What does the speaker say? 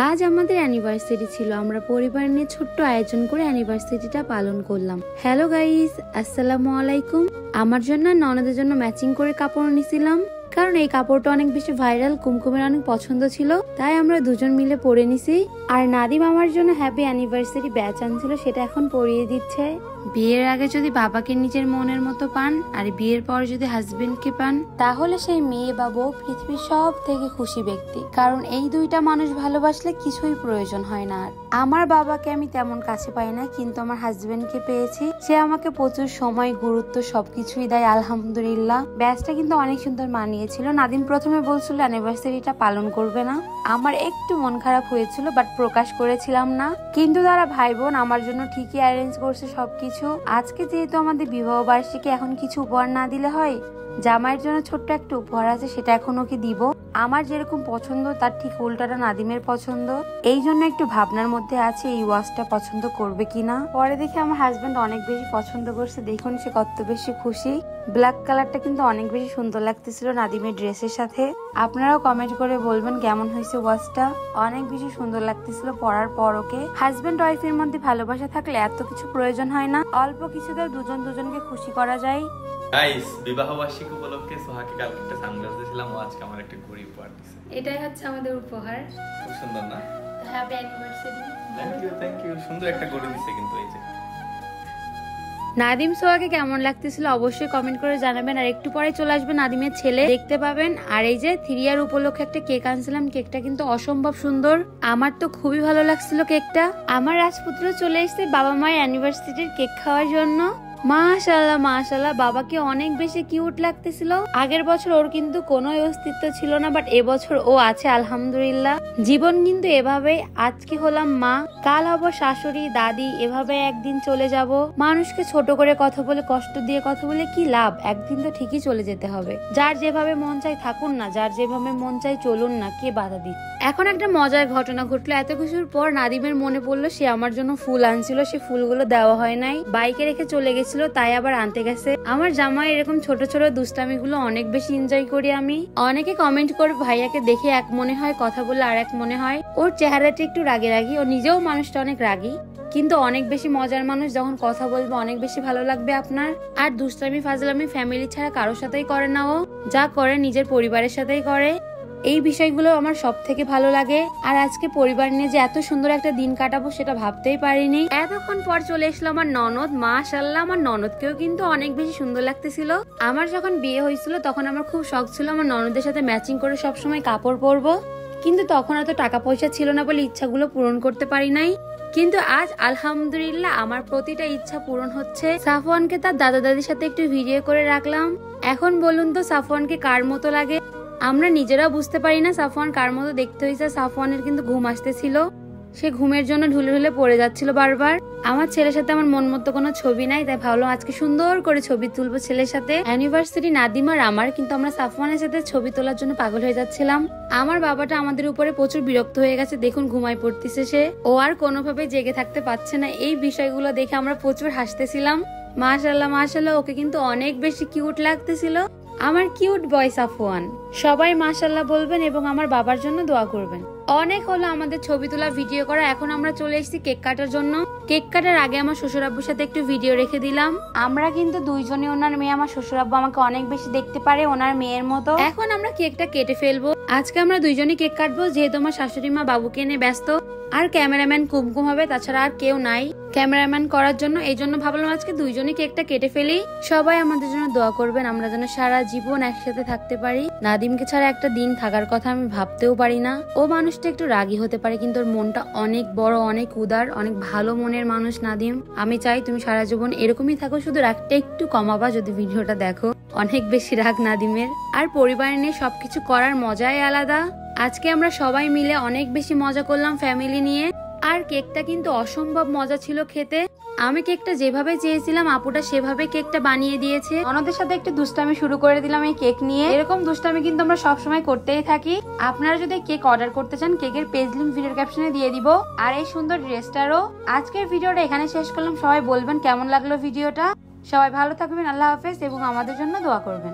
আজ আমাদের অ্যানিভার্সারি ছিল, আমরা পরিবার নিয়ে ছোট্ট আয়োজন করে অ্যানিভার্সারিটা পালন করলাম। হ্যালো গাইস, আসসালামু আলাইকুম। আমার জন্য ননদের জন্য ম্যাচিং করে কাপড় নিয়েছিলাম, কারণ এই কাপড়টা অনেক বেশি ভাইরাল, কুমকুমের অনেক পছন্দ ছিল, তাই আমরা দুজন মিলে পরে নিছি। আর নাদিম আমার জন্য হ্যাপি অ্যানিভার্সারি ব্যাচ আনছিল, সেটা এখন পরিয়ে দিচ্ছে। বিয়ের আগে যদি বাবাকে নিজের মনের মতো পান আর বিয়ের পর যদি হাজবেন্ডকে পান, তাহলে সেই মেয়ে বা বউ পৃথিবীর সব থেকে খুশি ব্যক্তি, কারণ এই দুইটা মানুষ ভালোবাসলে কিছুই প্রয়োজন হয় না। আর আমার বাবাকে আমি তেমন কাছে পাই না, কিন্তু আমার হাজবেন্ডকে পেয়েছি, সে আমাকে প্রচুর সময়, গুরুত্ব সবকিছুই দেয়, আলহামদুলিল্লাহ। ব্যাচটা কিন্তু অনেক সুন্দর মানিয়েছিল। নাদিম প্রথমে বলছিল অ্যানিভার্সারিটা পালন করবে না, আমার একটু মন খারাপ হয়েছিল, বাট প্রকাশ করেছিলাম না। কিন্তু তারা ভাই বোন আমার জন্য ঠিকই অ্যারেঞ্জ করছে সবকিছু। আজকে যেহেতু আমাদের বিবাহ বার্ষিকী, এখন কিছু উপহার না দিলে হয়? জামাইয়ের জন্য ছোট্ট একটা উপহার আছে, সেটা এখন ওকে দিব। আমার যেরকম পছন্দ তার ঠিক উল্টাটা নাদিমের পছন্দ, এই জন্য একটু ভাবনার মধ্যে আছে এই ওয়াচটা পছন্দ করবে কিনা। পরে দেখে আমার হাজবেন্ড অনেক বেশি পছন্দ করছে, দেখুন সে কত বেশি খুশি। ব্ল্যাক কালারটা কিন্তু অনেক বেশি সুন্দর লাগতেছিল নাদিমের ড্রেসের সাথে। আপনারাও কমেন্ট করে বলবেন কেমন হয়েছে ওয়াচটা, অনেক বেশি সুন্দর লাগতেছিল পরার পর ওকে। হাজবেন্ড ওয়াইফের মধ্যে ভালোবাসা থাকলে এত কিছু প্রয়োজন হয় না, অল্প কিছুতেও দুজন দুজনকে খুশি করা যায়। গাইস, বিবাহ বার্ষিকী উপলক্ষে সোহাকে কালকে একটা সানগ্লাস দিয়েছিলাম, ও আজকে আমার একটা ঘড়ি উপহার দিয়েছে। এটাই হচ্ছে আমাদের উপহার। খুব সুন্দর না? Happy anniversary. Thank you. সুন্দর একটা ঘড়ি দিয়েছে কিন্তু এই যে। নাদিম সোহাকে কেমন লাগতেছিল অবশ্যই কমেন্ট করে জানাবেন। আর একটু পরে চলে আসবে নাদিমের ছেলে, দেখতে পাবেন। আর এই যে 3 ইয়ার উপলক্ষে একটা কেক আনছিলাম, কেকটা কিন্তু অসম্ভব সুন্দর, আমার তো খুবই ভালো লাগছিল কেকটা। আমার রাজপুত্র চলে এসেছে বাবা মায়ের অ্যানিভার্সারির কেক খাওয়ার জন্য। মাশাআল্লাহ মাশাআল্লাহ, বাবাকে অনেক বেশি কিউট লাগতেছিল। আগের বছর ওর কিন্তু কোনো অস্তিত্ব ছিল না, বাট এবছর ও আছে আলহামদুলিল্লাহ। জীবন কিন্তু এভাবেই, আজকে হলাম মা, কাল হব শাশুড়ি, দাদি, এভাবে একদিন চলে যাব। মানুষকে ছোট করে কথা বলে, কষ্ট দিয়ে কথা বলে কি লাভ? একদিন তো ঠিকই চলে যেতে হবে। যার যেভাবে মন চাই থাকুন না, যার যেভাবে মন চাই চলুন না, কে বাধা দিচ্ছে? এখন একটা মজার ঘটনা ঘটলো, এত কিছুর পর নাদিমের মনে পড়লো সে আমার জন্য ফুল আনছিল, সে ফুলগুলো দেওয়া হয় নাই, বাইকে রেখে চলে গেছে, তাই আবার আনতে গেছে। আমার জামাই এরকম ছোট ছোট দুষ্টামি গুলো অনেক বেশি এনজয় করি আমি। অনেকে কমেন্ট করে ভাইয়াকে দেখে এক মনে হয়, কথা বলে আর এক মনে হয়। ওর চেহারাটা একটু রাগি রাগি, ও নিজেও মানুষটা অনেক রাগি, কিন্তু অনেক বেশি মজার মানুষ। যখন কথা বলবে অনেক বেশি ভালো লাগবে আপনার। আর দুষ্টামি ফাজলামি ফ্যামিলি ছাড়া কারোর সাথেই করে না, ও যা করে নিজের পরিবারের সাথেই করে। এই বিষয়গুলো আমার সব থেকে ভালো লাগে। আর আজকে পরিবার নিয়ে যে এত সুন্দর একটা দিন কাটাবো সেটা ভাবতেই পারিনি। এতক্ষণ পর চলে এসলো আমার ননদ। মাশাআল্লাহ, আমার ননদকেও কিন্তু অনেক বেশি সুন্দর লাগতেছিল। আমার যখন বিয়ে হয়েছিল তখন আমার খুব শখ ছিল আমার ননদের সাথে ম্যাচিং করে সবসময় কাপড় পরবো, কিন্তু তখন এত টাকা পয়সা ছিল না বলে ইচ্ছাগুলো পূরণ করতে পারি নাই। কিন্তু আজ আলহামদুলিল্লাহ আমার প্রতিটা ইচ্ছা পূরণ হচ্ছে। সাফওয়ানকে তার দাদা দাদির সাথে একটু ভিডিও করে রাখলাম। এখন বলুন তো সাফওয়ানকে কার মতো লাগে? আমরা নিজেরাও বুঝতে পারি না সাফওয়ান কার মতো দেখতে হয়েছে। সাফওয়ানের কিন্তু ঘুম আসতেছিল, সে ঘুমের জন্য ঢুলে ঢুলে পড়ে যাচ্ছিল বারবার। আমার ছেলের সাথে আমার মন মতো কোনো ছবি নাই, তাই ভাবলাম আজকে সুন্দর করে ছবি তুলবো ছেলের সাথে। অ্যানিভার্সারি নাদিম আর আমার, কিন্তু আমরা সাফওয়ানের সাথে ছবি তোলার জন্য পাগল হয়ে যাচ্ছিলাম। আমার বাবাটা আমাদের উপরে প্রচুর বিরক্ত হয়ে গেছে, দেখুন ঘুমায় পড়তেছে সে, ও আর কোনোভাবে জেগে থাকতে পারছে না। এই বিষয়গুলো দেখে আমরা প্রচুর হাসতেছিলাম। মাশাআল্লাহ মাশাআল্লাহ, ওকে কিন্তু অনেক বেশি কিউট লাগতেছিল আমার কিউট বয় সাফওয়ান। সবাই মাশাআল্লাহ বলবেন এবং আমার বাবার জন্য দোয়া করবেন। অনেক হলো আমাদের ছবি তোলা ভিডিও করা, এখন আমরা চলে এসেছি কেক কাটার জন্য। কেক কাটার আগে আমার শ্বশুর আব্বুর সাথে একটু ভিডিও রেখে দিলাম। আমরা কিন্তু দুইজনই ওনার মেয়ে, আমার শ্বশুর আব্বু আমাকে অনেক বেশি দেখতে পারে ওনার মেয়ের মতো। এখন আমরা কেকটা কেটে ফেলবো। আজকে আমরা দুইজনই কেক কাটবো, যেহেতু আমার শাশুড়ি মা বাবুকে নিয়ে ব্যস্ত, আর ক্যামেরাম্যান কুমকুম হবে, তাছাড়া আর কেউ নাই ক্যামেরাম্যান করার জন্য। এই জন্য ভাবলাম আজকে দুইজনই কেকটা কেটে ফেলি। সবাই আমাদের জন্য দোয়া করবেন, আমরা যেন সারা জীবন একসাথে থাকতে পারি। নাদিমকে ছাড়া একটা দিন থাকার কথা আমি ভাবতেও পারি না। ও মানুষটা একটু রাগী হতে পারে, কিন্তু ওর মনটা অনেক বড়, অনেক উদার, অনেক ভালো মনের মানুষ নাদিম। আমি চাই তুমি সারা জীবন এরকমই থাকো, শুধু রাগটা একটু কমাবা যদি ভিডিওটা দেখো। অনেক বেশি রাগ নাদিমের। আর পরিবার নিয়ে সবকিছু করার মজাই আলাদা। আজকে আমরা সবাই মিলে অনেক বেশি মজা করলাম ফ্যামিলি নিয়ে। আর কেকটা কিন্তু অসম্ভব মজা ছিল খেতে। আমি কেকটা যেভাবে চেয়েছিলাম আপুটা সেভাবে কেকটা বানিয়ে দিয়েছে। ননদের সাথে একটু দুষ্টামি শুরু করে দিলাম এই কেক নিয়ে। এরকম দুষ্টামি কিন্তু আমরা সবসময় করতেই থাকি। আপনারা যদি কেক অর্ডার করতে চান, কেকের পেজ লিংক ভিডিওর ক্যাপশনে দিয়ে দিব, আর এই সুন্দর ড্রেসটারও। আজকের ভিডিওটা এখানে শেষ করলাম। সবাই বলবেন কেমন লাগলো ভিডিওটা। সবাই ভালো থাকবেন, আল্লাহ হাফেজ, এবং আমাদের জন্য দোয়া করবেন।